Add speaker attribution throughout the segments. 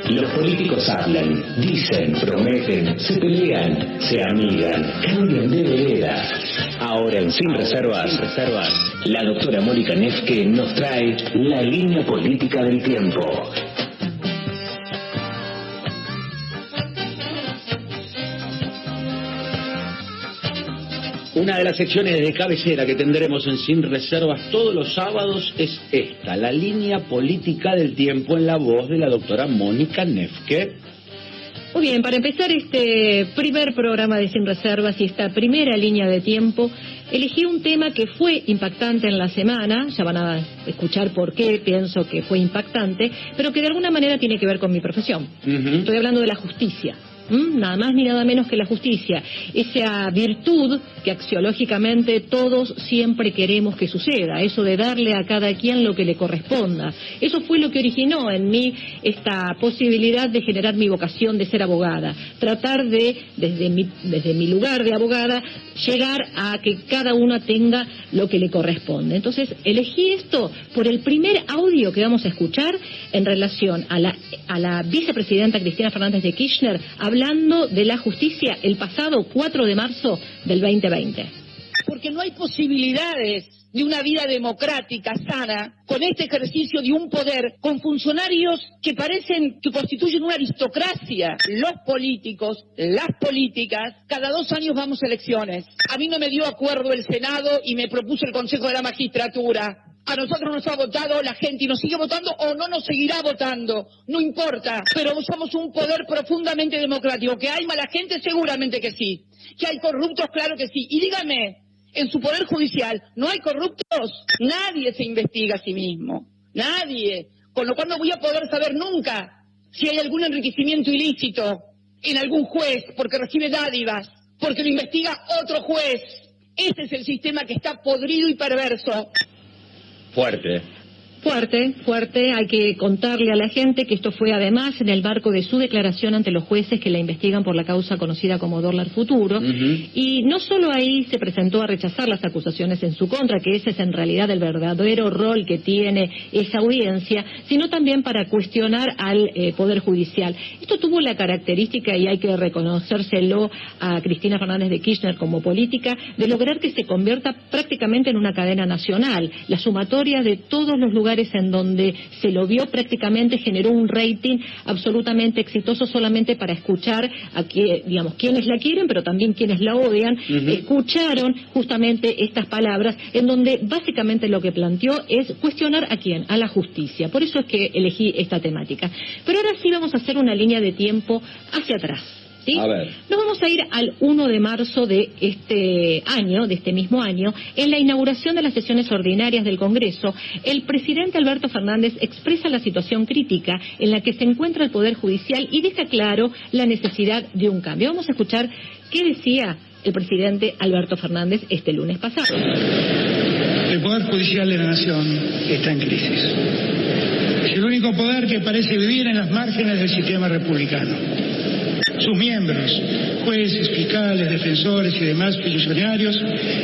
Speaker 1: Los políticos hablan, dicen, prometen, se pelean, se amigan, cambian de vereda. Ahora en Sin Reservas, la doctora Mónica Nefke nos trae la línea política del tiempo.
Speaker 2: Una de las secciones de cabecera que tendremos en Sin Reservas todos los sábados es esta, la línea política del tiempo, en la voz de la doctora Mónica Nefke.
Speaker 3: Muy bien, para empezar este primer programa de Sin Reservas y esta primera línea de tiempo, elegí un tema que fue impactante en la semana, ya van a escuchar por qué pienso que fue impactante, pero que de alguna manera tiene que ver con mi profesión. Estoy hablando de la justicia. Nada más ni nada menos que la justicia, esa virtud que axiológicamente todos siempre queremos que suceda, eso de darle a cada quien lo que le corresponda. Eso fue lo que originó en mí esta posibilidad de generar mi vocación de ser abogada, tratar de, desde mi lugar de abogada, llegar a que cada una tenga lo que le corresponde. Entonces elegí esto por el primer audio que vamos a escuchar en relación a la vicepresidenta Cristina Fernández de Kirchner, hablando de la justicia el pasado 4 de marzo del 2020.
Speaker 4: Porque no hay posibilidades de una vida democrática, sana, con este ejercicio de un poder, con funcionarios que parecen que constituyen una aristocracia. Los políticos, las políticas, cada 2 años vamos a elecciones. A mí no me dio acuerdo el Senado y me propuso el Consejo de la Magistratura. A nosotros nos ha votado la gente y nos sigue votando o no nos seguirá votando, no importa, pero somos un poder profundamente democrático. ¿Que hay mala gente? Seguramente que sí. ¿Que hay corruptos? Claro que sí. Y dígame, en su poder judicial, ¿no hay corruptos? Nadie se investiga a sí mismo, nadie. Con lo cual no voy a poder saber nunca si hay algún enriquecimiento ilícito en algún juez porque recibe dádivas, porque lo investiga otro juez. Ese es el sistema que está podrido y perverso.
Speaker 3: Fuerte, hay que contarle a la gente que esto fue además en el marco de su declaración ante los jueces que la investigan por la causa conocida como Dólar Futuro, y no solo ahí se presentó a rechazar las acusaciones en su contra, que ese es en realidad el verdadero rol que tiene esa audiencia, sino también para cuestionar al Poder Judicial. Esto tuvo la característica, y hay que reconocérselo a Cristina Fernández de Kirchner como política, de lograr que se convierta prácticamente en una cadena nacional. La sumatoria de todos los lugares en donde se lo vio prácticamente generó un rating absolutamente exitoso solamente para escuchar a quienes la quieren, pero también quienes la odian. Escucharon justamente estas palabras en donde básicamente lo que planteó es cuestionar ¿a quién? A la justicia. Por eso es que elegí esta temática. Pero ahora sí vamos a hacer una línea de tiempo hacia atrás. ¿Sí?
Speaker 2: A ver.
Speaker 3: Nos vamos a ir al 1 de marzo de este año, de este mismo año, en la inauguración de las sesiones ordinarias del Congreso. El presidente Alberto Fernández expresa la situación crítica en la que se encuentra el Poder Judicial y deja claro la necesidad de un cambio. Vamos a escuchar qué decía el presidente Alberto Fernández este lunes pasado.
Speaker 5: El Poder Judicial de la Nación está en crisis. Es el único poder que parece vivir en las márgenes del sistema republicano. Sus miembros, jueces, fiscales, defensores y demás funcionarios,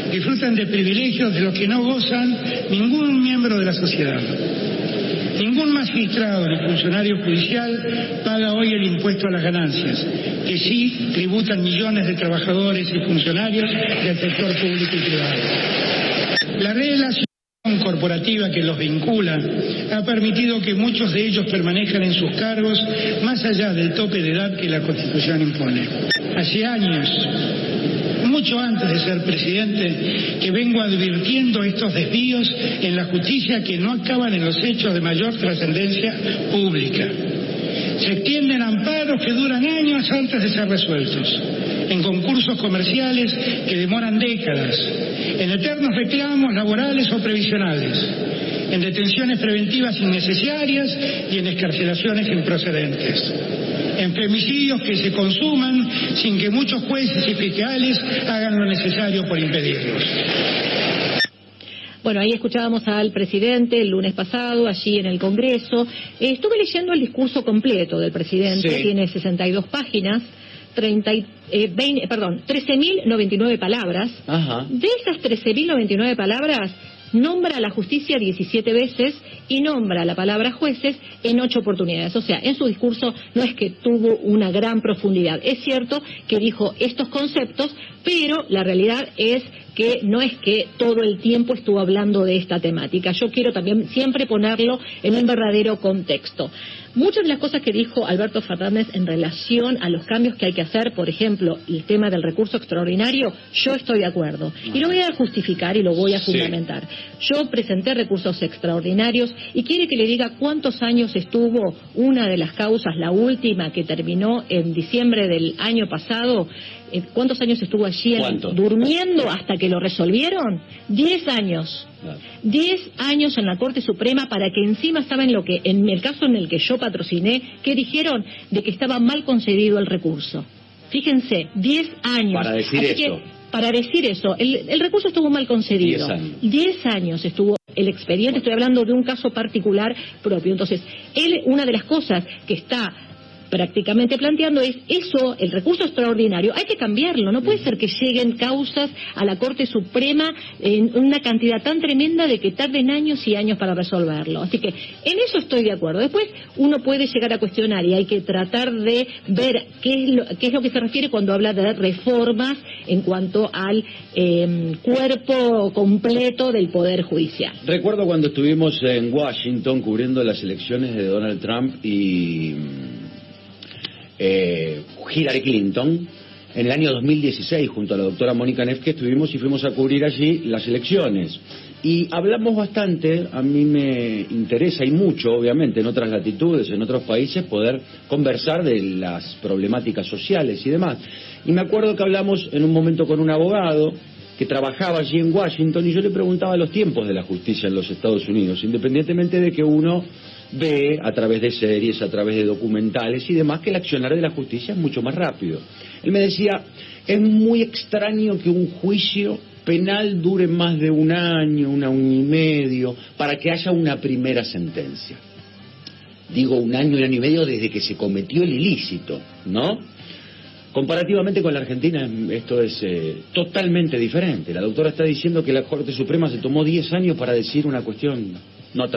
Speaker 5: disfrutan de privilegios de los que no gozan ningún miembro de la sociedad. Ningún magistrado ni funcionario judicial paga hoy el impuesto a las ganancias, que sí tributan millones de trabajadores y funcionarios del sector público y privado. La relación corporativa que los vincula ha permitido que muchos de ellos permanezcan en sus cargos más allá del tope de edad que la Constitución impone. Hace años, mucho antes de ser presidente, que vengo advirtiendo estos desvíos en la justicia que no acaban en los hechos de mayor trascendencia pública. Se extienden amparos que duran años antes de ser resueltos, en concursos comerciales que demoran décadas, en eternos reclamos laborales o previsionales, en detenciones preventivas innecesarias y en excarcelaciones improcedentes, en femicidios que se consuman sin que muchos jueces y fiscales hagan lo necesario por impedirlos.
Speaker 3: Bueno, ahí escuchábamos al presidente el lunes pasado, allí en el Congreso. Estuve leyendo el discurso completo del presidente, sí. Tiene 62 páginas, 13.099 palabras.
Speaker 2: Ajá.
Speaker 3: De esas 13.099 palabras, nombra a la justicia 17 veces y nombra la palabra jueces en 8 oportunidades. O sea, en su discurso no es que tuvo una gran profundidad. Es cierto que dijo estos conceptos, pero la realidad es que no es que todo el tiempo estuvo hablando de esta temática. Yo quiero también siempre ponerlo en un verdadero contexto. Muchas de las cosas que dijo Alberto Fernández en relación a los cambios que hay que hacer, por ejemplo, el tema del recurso extraordinario, yo estoy de acuerdo. Y lo voy a justificar y lo voy a fundamentar. Yo presenté recursos extraordinarios y quiere que le diga cuántos años estuvo una de las causas, la última que terminó en diciembre del año pasado. ¿Cuántos años estuvo allí durmiendo hasta que lo resolvieron? 10 años. 10 años en la Corte Suprema para que encima saben lo que, en el caso en el que yo patrociné, que dijeron de que estaba mal concedido el recurso. Fíjense, 10 años.
Speaker 2: Para decir eso.
Speaker 3: Para decir eso, el recurso estuvo mal concedido. 10 años estuvo el expediente, estoy hablando de un caso particular propio. Entonces, una de las cosas que está prácticamente planteando es eso, el recurso extraordinario, hay que cambiarlo, no puede ser que lleguen causas a la Corte Suprema en una cantidad tan tremenda de que tarden años y años para resolverlo. Así que en eso estoy de acuerdo. Después uno puede llegar a cuestionar y hay que tratar de ver qué es lo que se refiere cuando habla de reformas en cuanto al cuerpo completo del Poder Judicial.
Speaker 2: Recuerdo cuando estuvimos en Washington cubriendo las elecciones de Donald Trump y Hillary Clinton, en el año 2016, junto a la doctora Mónica Neff, que estuvimos y fuimos a cubrir allí las elecciones. Y hablamos bastante, a mí me interesa y mucho, obviamente, en otras latitudes, en otros países, poder conversar de las problemáticas sociales y demás. Y me acuerdo que hablamos en un momento con un abogado que trabajaba allí en Washington y yo le preguntaba los tiempos de la justicia en los Estados Unidos, independientemente de que uno ve a través de series, a través de documentales y demás, que el accionar de la justicia es mucho más rápido. Él me decía, es muy extraño que un juicio penal dure más de un año y medio, para que haya una primera sentencia. Digo un año y medio desde que se cometió el ilícito, ¿no? Comparativamente con la Argentina, esto es totalmente diferente. La doctora está diciendo que la Corte Suprema se tomó 10 años para decir una cuestión no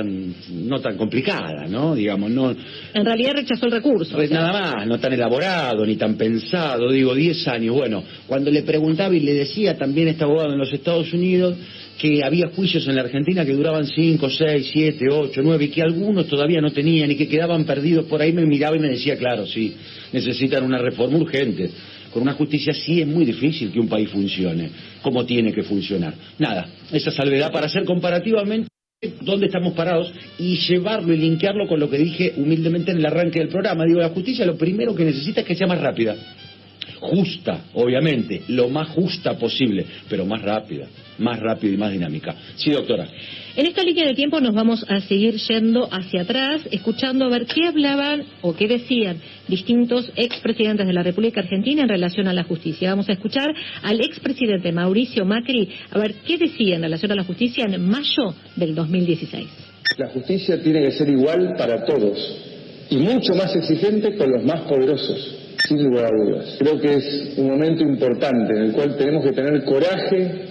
Speaker 2: tan complicada, ¿no? Digamos, no.
Speaker 3: En realidad rechazó el recurso.
Speaker 2: Pues nada más, no tan elaborado, ni tan pensado, digo, 10 años. Bueno, cuando le preguntaba y le decía también este abogado en los Estados Unidos que había juicios en la Argentina que duraban 5, 6, 7, 8, 9 y que algunos todavía no tenían y que quedaban perdidos por ahí, me miraba y me decía, claro, sí, necesitan una reforma urgente. Con una justicia sí es muy difícil que un país funcione como tiene que funcionar. Nada, esa salvedad para hacer comparativamente dónde estamos parados y llevarlo y linkearlo con lo que dije humildemente en el arranque del programa. Digo, la justicia lo primero que necesita es que sea más rápida. Justa, obviamente, lo más justa posible, pero más rápida y más dinámica. Sí, doctora.
Speaker 3: En esta línea de tiempo nos vamos a seguir yendo hacia atrás, escuchando a ver qué hablaban o qué decían distintos expresidentes de la República Argentina en relación a la justicia. Vamos a escuchar al expresidente Mauricio Macri a ver qué decía en relación a la justicia en mayo del 2016.
Speaker 6: La justicia tiene que ser igual para todos y mucho más exigente con los más poderosos, sin lugar a dudas. Creo que es un momento importante en el cual tenemos que tener coraje,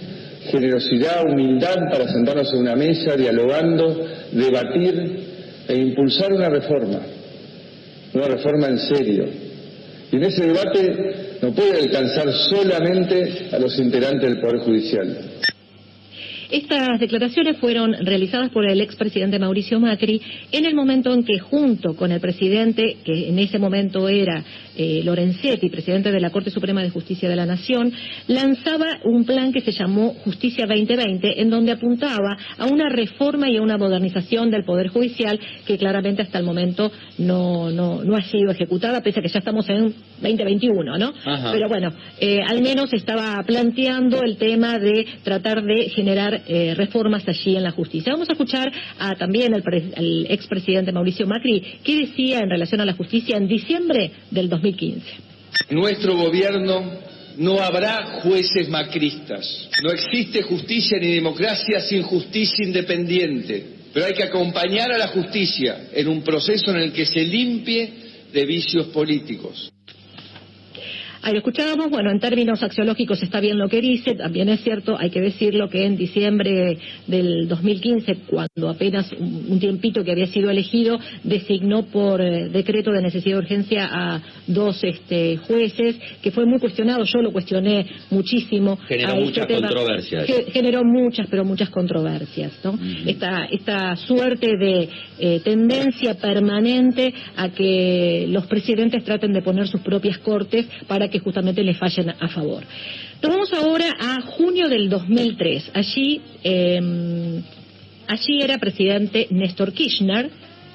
Speaker 6: generosidad, humildad para sentarnos en una mesa, dialogando, debatir e impulsar una reforma en serio. Y en ese debate no puede alcanzar solamente a los integrantes del Poder Judicial.
Speaker 3: Estas declaraciones fueron realizadas por el expresidente Mauricio Macri en el momento en que, junto con el presidente, que en ese momento era Lorenzetti, presidente de la Corte Suprema de Justicia de la Nación, lanzaba un plan que se llamó Justicia 2020, en donde apuntaba a una reforma y a una modernización del Poder Judicial que claramente hasta el momento no ha sido ejecutada, pese a que ya estamos en 2021, ¿no? Ajá. Pero bueno, al menos estaba planteando el tema de tratar de generar reformas allí en la justicia. Vamos a escuchar también al expresidente Mauricio Macri qué decía en relación a la justicia en diciembre del 2015.
Speaker 7: Nuestro gobierno no habrá jueces macristas. No existe justicia ni democracia sin justicia independiente. Pero hay que acompañar a la justicia en un proceso en el que se limpie de vicios políticos.
Speaker 3: Ahí lo escuchábamos, bueno, en términos axiológicos está bien lo que dice, también es cierto, hay que decirlo que en diciembre del 2015, cuando apenas un tiempito que había sido elegido, designó por decreto de necesidad de urgencia a 2 jueces, que fue muy cuestionado, yo lo cuestioné muchísimo.
Speaker 2: Generó muchas controversias.
Speaker 3: Generó muchas controversias, ¿no? Esta suerte de tendencia permanente a que los presidentes traten de poner sus propias cortes para que justamente les fallen a favor. Nos vamos ahora a junio del 2003. Allí era presidente Néstor Kirchner,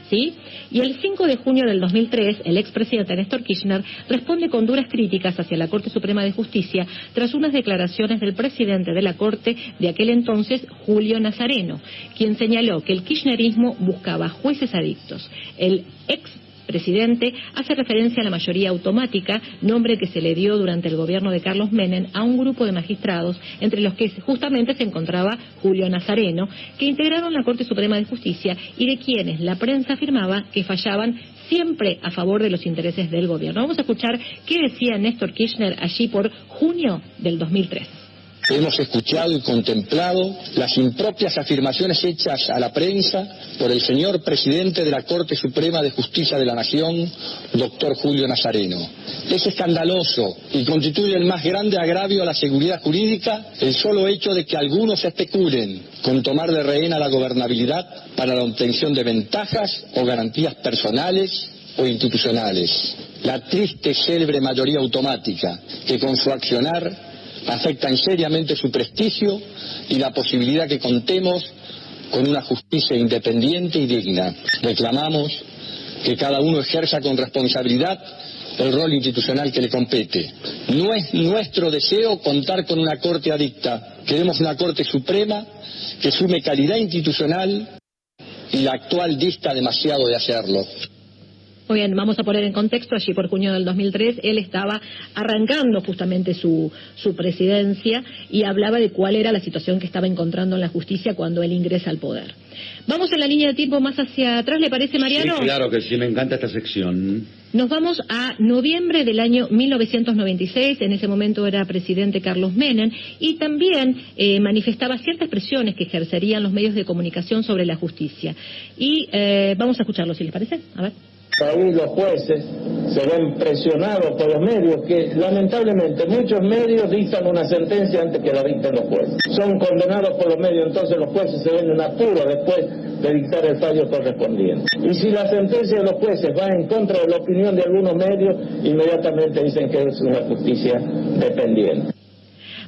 Speaker 3: ¿sí? Y el 5 de junio del 2003, el expresidente Néstor Kirchner responde con duras críticas hacia la Corte Suprema de Justicia tras unas declaraciones del presidente de la Corte de aquel entonces, Julio Nazareno, quien señaló que el kirchnerismo buscaba jueces adictos. El expresidente hace referencia a la mayoría automática, nombre que se le dio durante el gobierno de Carlos Menem a un grupo de magistrados, entre los que justamente se encontraba Julio Nazareno, que integraron la Corte Suprema de Justicia y de quienes la prensa afirmaba que fallaban siempre a favor de los intereses del gobierno. Vamos a escuchar qué decía Néstor Kirchner allí por junio del 2003.
Speaker 8: Hemos escuchado y contemplado las impropias afirmaciones hechas a la prensa por el señor presidente de la Corte Suprema de Justicia de la Nación, doctor Julio Nazareno. Es escandaloso y constituye el más grande agravio a la seguridad jurídica el solo hecho de que algunos especulen con tomar de rehén a la gobernabilidad para la obtención de ventajas o garantías personales o institucionales. La triste y célebre mayoría automática que con su accionar afectan seriamente su prestigio y la posibilidad que contemos con una justicia independiente y digna. Reclamamos que cada uno ejerza con responsabilidad el rol institucional que le compete. No es nuestro deseo contar con una Corte adicta. Queremos una Corte Suprema que sume calidad institucional y la actual dista demasiado de hacerlo.
Speaker 3: Muy bien, vamos a poner en contexto, allí por junio del 2003, él estaba arrancando justamente su presidencia y hablaba de cuál era la situación que estaba encontrando en la justicia cuando él ingresa al poder. Vamos en la línea de tiempo más hacia atrás, ¿le parece, Mariano?
Speaker 2: Sí, claro que sí, me encanta esta sección.
Speaker 3: Nos vamos a noviembre del año 1996, en ese momento era presidente Carlos Menem, y también manifestaba ciertas presiones que ejercerían los medios de comunicación sobre la justicia. Y vamos a escucharlo, si les parece. A ver.
Speaker 9: Ahí los jueces se ven presionados por los medios, que lamentablemente muchos medios dictan una sentencia antes que la dicten los jueces. Son condenados por los medios, entonces los jueces se ven en apuro después de dictar el fallo correspondiente. Y si la sentencia de los jueces va en contra de la opinión de algunos medios, inmediatamente dicen que es una justicia dependiente.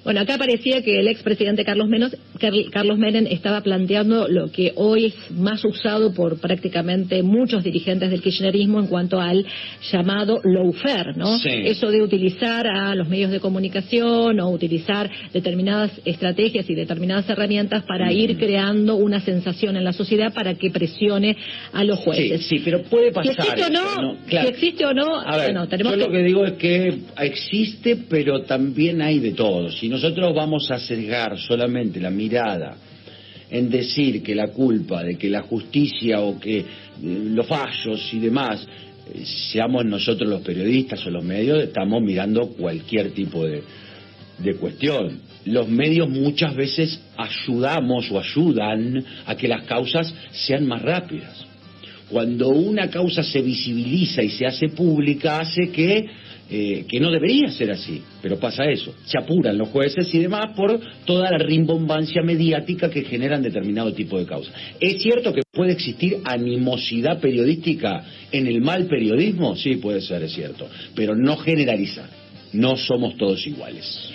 Speaker 3: Bueno, acá parecía que el expresidente Carlos Menem estaba planteando lo que hoy es más usado por prácticamente muchos dirigentes del kirchnerismo en cuanto al llamado lawfare, ¿no?
Speaker 2: Sí.
Speaker 3: Eso de utilizar a los medios de comunicación o utilizar determinadas estrategias y determinadas herramientas para ir creando una sensación en la sociedad para que presione a los jueces.
Speaker 2: Sí, pero puede pasar.
Speaker 3: Si existe o no,
Speaker 2: claro.
Speaker 3: si existe o no,
Speaker 2: a ver,
Speaker 3: bueno, tenemos
Speaker 2: yo lo que digo es que existe, pero también hay de todo. Si nosotros vamos a sesgar solamente la mirada en decir que la culpa de que la justicia o que los fallos y demás seamos nosotros los periodistas o los medios, estamos mirando cualquier tipo de cuestión. Los medios muchas veces ayudamos o ayudan a que las causas sean más rápidas. Cuando una causa se visibiliza y se hace pública, hace que no debería ser así, pero pasa eso, se apuran los jueces y demás por toda la rimbombancia mediática que generan determinado tipo de causas. ¿Es cierto que puede existir animosidad periodística en el mal periodismo? Sí, puede ser, es cierto, pero no generalizar, no somos todos iguales.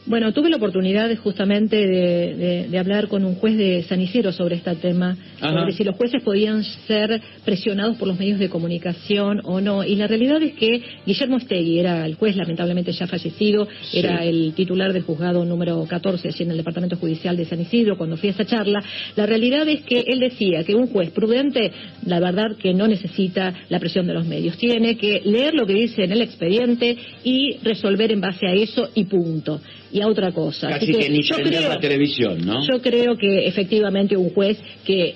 Speaker 3: Bueno, tuve la oportunidad justamente de hablar con un juez de San Isidro sobre este tema, sobre si los jueces podían ser presionados por los medios de comunicación o no. Y la realidad es que Guillermo Estegui era el juez, lamentablemente ya fallecido, sí. Era el titular del juzgado número 14, allí en el Departamento Judicial de San Isidro, cuando fui a esa charla. La realidad es que él decía que un juez prudente, la verdad que no necesita la presión de los medios. Tiene que leer lo que dice en el expediente y resolver en base a eso y punto. Y y a otra cosa.
Speaker 2: Casi que ni prender la televisión, ¿no?
Speaker 3: Yo creo que efectivamente un juez que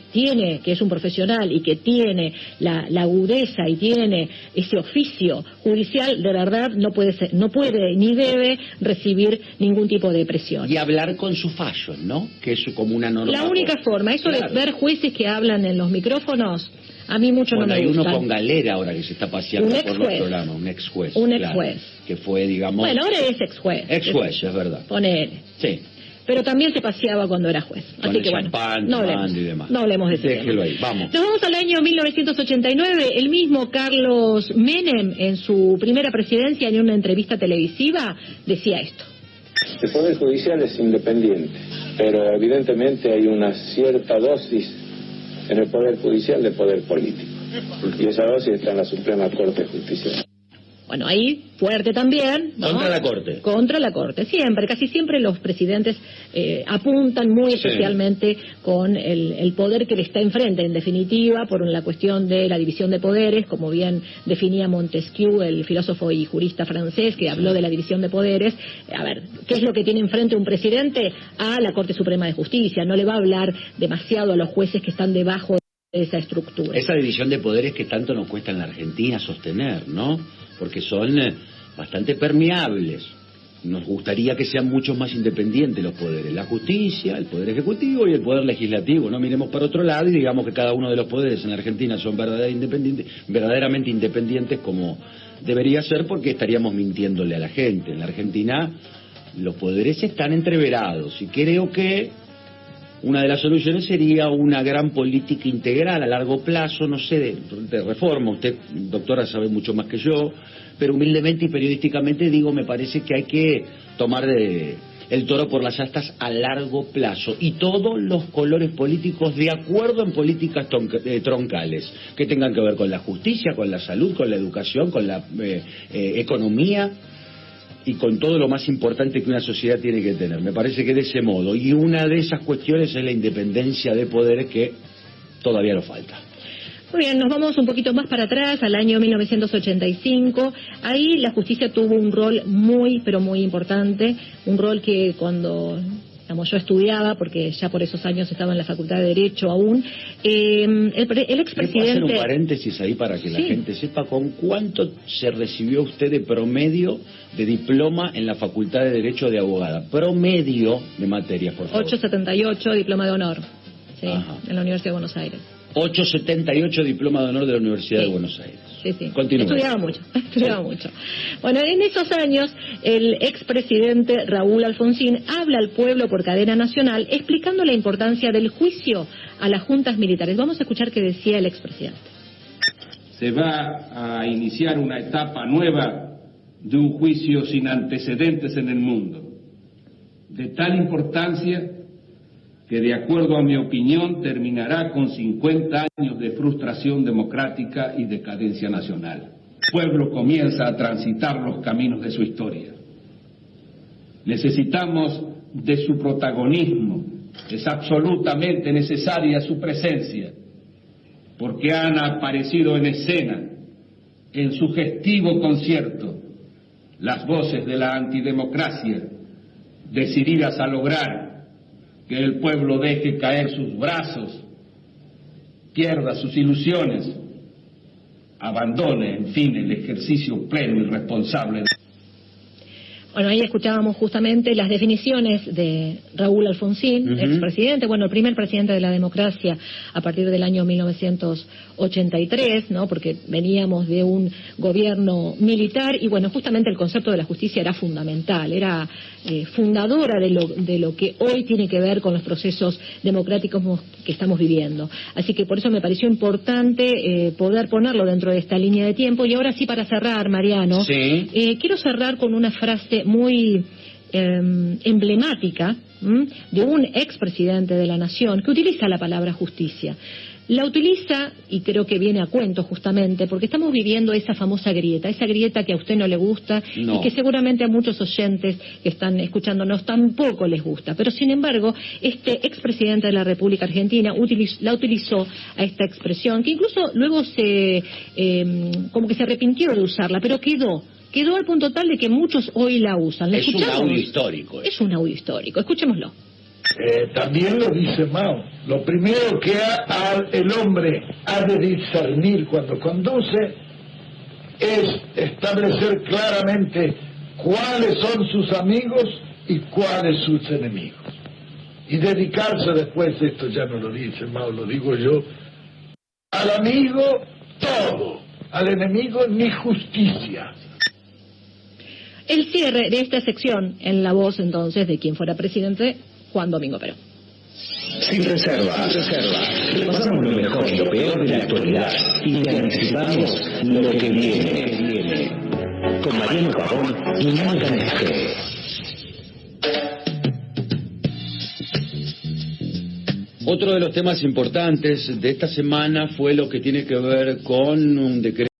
Speaker 3: es un profesional y que tiene la agudeza y tiene ese oficio judicial, de verdad no puede ni debe recibir ningún tipo de presión.
Speaker 2: Y hablar con su fallo, ¿no? Que es como una norma.
Speaker 3: La única forma, eso claro, de ver jueces que hablan en los micrófonos, a mí mucho no me gusta.
Speaker 2: Hay uno con Galera ahora que se está paseando por los programas, un ex juez.
Speaker 3: Un ex juez.
Speaker 2: Que fue, digamos...
Speaker 3: Bueno, ahora es ex juez.
Speaker 2: Ex juez, es verdad.
Speaker 3: Ponele.
Speaker 2: Sí.
Speaker 3: Pero también se paseaba cuando era juez.
Speaker 2: Con
Speaker 3: así
Speaker 2: el
Speaker 3: que
Speaker 2: champán,
Speaker 3: bueno,
Speaker 2: y demás.
Speaker 3: No hablemos de eso.
Speaker 2: Déjelo ahí, vamos.
Speaker 3: Nos vamos al año 1989. El mismo Carlos Menem, en su primera presidencia, en una entrevista televisiva, decía esto.
Speaker 9: El Poder Judicial es independiente, pero evidentemente hay una cierta dosis en el Poder Judicial de poder político. Y esa dosis está en la Suprema Corte de Justicia.
Speaker 3: Bueno, ahí fuerte también, ¿no?
Speaker 2: Contra la Corte.
Speaker 3: Contra la Corte, siempre, casi siempre los presidentes apuntan muy especialmente con el poder que le está enfrente, en definitiva, por la cuestión de la división de poderes, como bien definía Montesquieu, el filósofo y jurista francés, que habló de la división de poderes. A ver, ¿qué es lo que tiene enfrente un presidente? A la Corte Suprema de Justicia. No le va a hablar demasiado a los jueces que están debajo de esa estructura.
Speaker 2: Esa división de poderes que tanto nos cuesta en la Argentina sostener, ¿no? Porque son bastante permeables. Nos gustaría que sean mucho más independientes los poderes, la justicia, el poder ejecutivo y el poder legislativo. No miremos para otro lado y digamos que cada uno de los poderes en la Argentina son verdaderamente independientes como debería ser, porque estaríamos mintiéndole a la gente. En la Argentina los poderes están entreverados y creo que una de las soluciones sería una gran política integral a largo plazo, no sé, de reforma. Usted, doctora, sabe mucho más que yo, pero humildemente y periodísticamente digo, me parece que hay que tomar el toro por las astas a largo plazo, y todos los colores políticos de acuerdo en políticas troncales, que tengan que ver con la justicia, con la salud, con la educación, con la economía, y con todo lo más importante que una sociedad tiene que tener. Me parece que de ese modo, y una de esas cuestiones es la independencia de poderes, que todavía nos falta.
Speaker 3: Muy bien, nos vamos un poquito más para atrás, al año 1985. Ahí la justicia tuvo un rol muy, pero muy importante, un rol que cuando yo estudiaba, porque ya por esos años estaba en la Facultad de Derecho aún, el expresidente...
Speaker 2: ¿Puedo hacer un paréntesis ahí para que la gente sepa con cuánto se recibió usted de promedio de diploma en la Facultad de Derecho de abogada? Promedio de materias, por favor.
Speaker 3: 878, diploma de honor, sí, en la Universidad de Buenos Aires.
Speaker 2: 878, diploma de honor de la Universidad de Buenos Aires.
Speaker 3: Sí.
Speaker 2: Continúa.
Speaker 3: Estudiaba mucho. Bueno, en esos años, el expresidente Raúl Alfonsín habla al pueblo por cadena nacional explicando la importancia del juicio a las juntas militares. Vamos a escuchar qué decía el expresidente.
Speaker 10: Se va a iniciar una etapa nueva de un juicio sin antecedentes en el mundo, de tal importancia que, de acuerdo a mi opinión, terminará con 50 años de frustración democrática y decadencia nacional. El pueblo comienza a transitar los caminos de su historia. Necesitamos de su protagonismo, es absolutamente necesaria su presencia, porque han aparecido en escena, en sugestivo concierto, las voces de la antidemocracia, decididas a lograr que el pueblo deje caer sus brazos, pierda sus ilusiones, abandone, en fin, el ejercicio pleno y responsable.
Speaker 3: Bueno, ahí escuchábamos justamente las definiciones de Raúl Alfonsín, expresidente, el primer presidente de la democracia a partir del año 1983, ¿no? Porque veníamos de un gobierno militar y justamente el concepto de la justicia era fundamental, era fundadora de lo que hoy tiene que ver con los procesos democráticos que estamos viviendo. Así que por eso me pareció importante poder ponerlo dentro de esta línea de tiempo. Y ahora sí, para cerrar, Mariano, quiero cerrar con una frase muy emblemática de un expresidente de la Nación que utiliza la palabra justicia. La utiliza, y creo que viene a cuento justamente, porque estamos viviendo esa famosa grieta, esa grieta que a usted no le gusta y que seguramente a muchos oyentes que están escuchándonos tampoco les gusta. Pero sin embargo, este expresidente de la República Argentina la utilizó a esta expresión, que incluso luego como que se arrepintió de usarla, pero quedó quedó al punto tal de que muchos hoy la usan. ¿La
Speaker 2: es
Speaker 3: escuchamos?
Speaker 2: un audio histórico.
Speaker 3: Es un audio histórico. Escuchémoslo.
Speaker 11: También lo dice Mao. Lo primero que el hombre ha de discernir cuando conduce es establecer claramente cuáles son sus amigos y cuáles sus enemigos. Y dedicarse después, esto ya no lo dice Mao, lo digo yo, al amigo todo, al enemigo ni justicia.
Speaker 3: El cierre de esta sección en la voz entonces de quien fuera presidente, Juan Domingo Perón.
Speaker 1: Sin reserva, repasamos lo mejor y lo peor de la actualidad y le anticipamos lo que viene. Con Mariano Pavón y Mónica Nefke.
Speaker 2: Otro de los temas importantes de esta semana fue lo que tiene que ver con un decreto